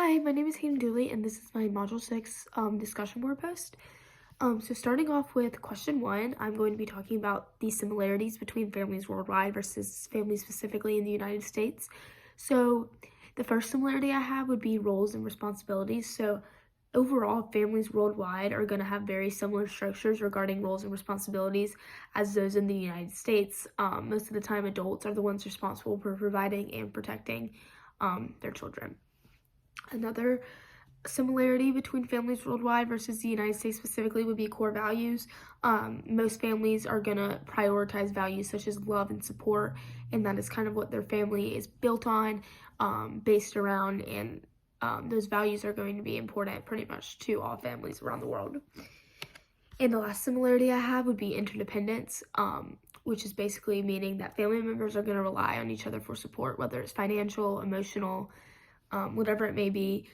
Hi, my name is Hayden Dooley, and this is my Module 6 discussion board post. So starting off with question 1, I'm going to be talking about the similarities between families worldwide versus families specifically in the United States. So the first similarity I have would be roles and responsibilities. So overall, families worldwide are going to have very similar structures regarding roles and responsibilities as those in the United States. Most of the time, adults are the ones responsible for providing and protecting their children. Another similarity between families worldwide versus the United States specifically would be core values. Most families are going to prioritize values such as love and support, and that is kind of what their family is built on, based around, and those values are going to be important pretty much to all families around the world. And the last similarity I have would be interdependence, which is basically meaning that family members are going to rely on each other for support, whether it's financial, emotional, whatever it may be.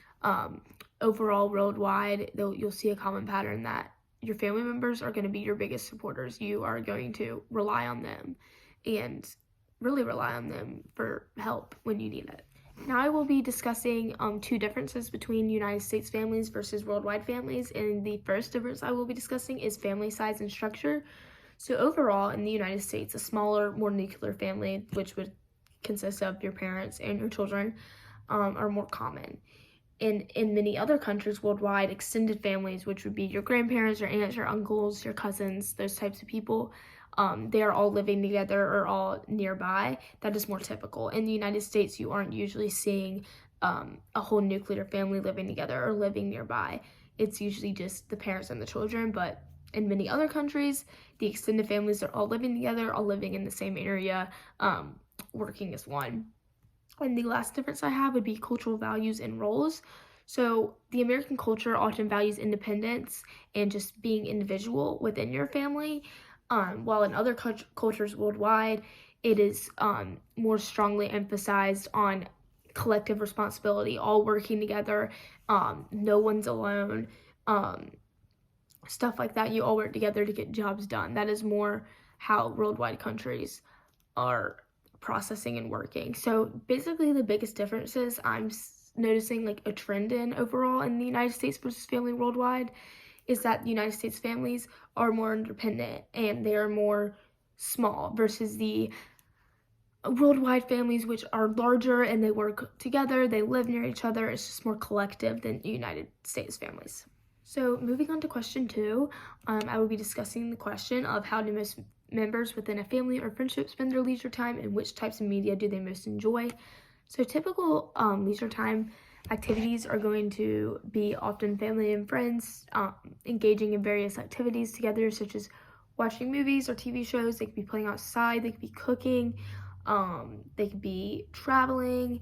Overall, worldwide, you'll see a common pattern that your family members are going to be your biggest supporters. You are going to rely on them and really rely on them for help when you need it. Now I will be discussing two differences between United States families versus worldwide families, and the first difference I will be discussing is family size and structure. So overall, in the United States, a smaller, more nuclear family, which would consist of your parents and your children, are more common. And in many other countries worldwide, extended families, which would be your grandparents, your aunts, your uncles, your cousins, those types of people, they are all living together or all nearby. That is more typical. In the United States, you aren't usually seeing a whole nuclear family living together or living nearby. It's usually just the parents and the children, but in many other countries, the extended families are all living together, all living in the same area, working as one. And the last difference I have would be cultural values and roles. So the American culture often values independence and just being individual within your family, while in other cultures worldwide, it is more strongly emphasized on collective responsibility, all working together, no one's alone, stuff like that. You all work together to get jobs done. That is more how worldwide countries are processing and working. So basically the biggest differences I'm noticing like a trend in overall in the United States versus family worldwide is that the United States families are more independent and they are more small versus the worldwide families, which are larger and they work together, they live near each other. It's just more collective than United States families. So moving on to question 2, I will be discussing the question of how do most members within a family or friendship spend their leisure time and which types of media do they most enjoy. So typical leisure time activities are going to be often family and friends engaging in various activities together, such as watching movies or TV shows. They could be playing outside, they could be cooking, they could be traveling,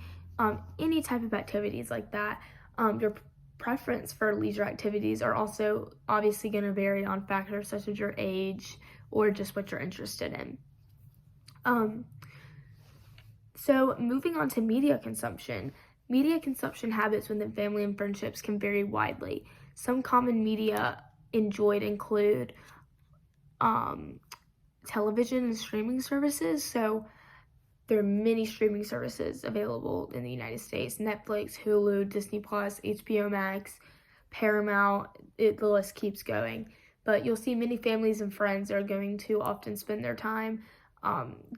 any type of activities like that. Your preference for leisure activities are also obviously going to vary on factors such as your age or just what you're interested in. So moving on to media consumption habits within family and friendships can vary widely. Some common media enjoyed include television and streaming services. So there are many streaming services available in the United States: Netflix, Hulu, Disney Plus, HBO Max, Paramount, the list keeps going. But you'll see many families and friends are going to often spend their time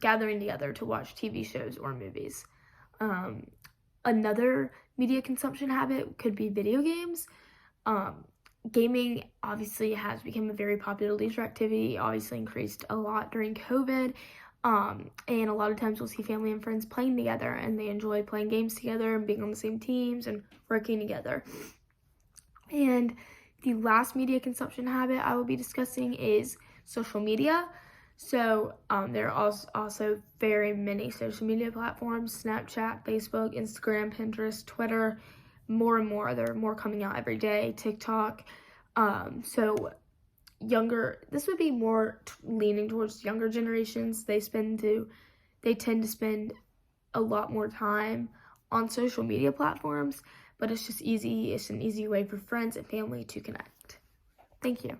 gathering together to watch TV shows or movies. Another media consumption habit could be video games. Gaming obviously has become a very popular leisure activity, obviously increased a lot during COVID. And a lot of times we'll see family and friends playing together and they enjoy playing games together and being on the same teams and working together. And the last media consumption habit I will be discussing is social media. So there are also very many social media platforms: Snapchat, Facebook, Instagram, Pinterest, Twitter, more and more. There are more coming out every day, TikTok. This would be more leaning towards younger generations. They tend to spend a lot more time on social media platforms, but it's just easy. It's an easy way for friends and family to connect. Thank you.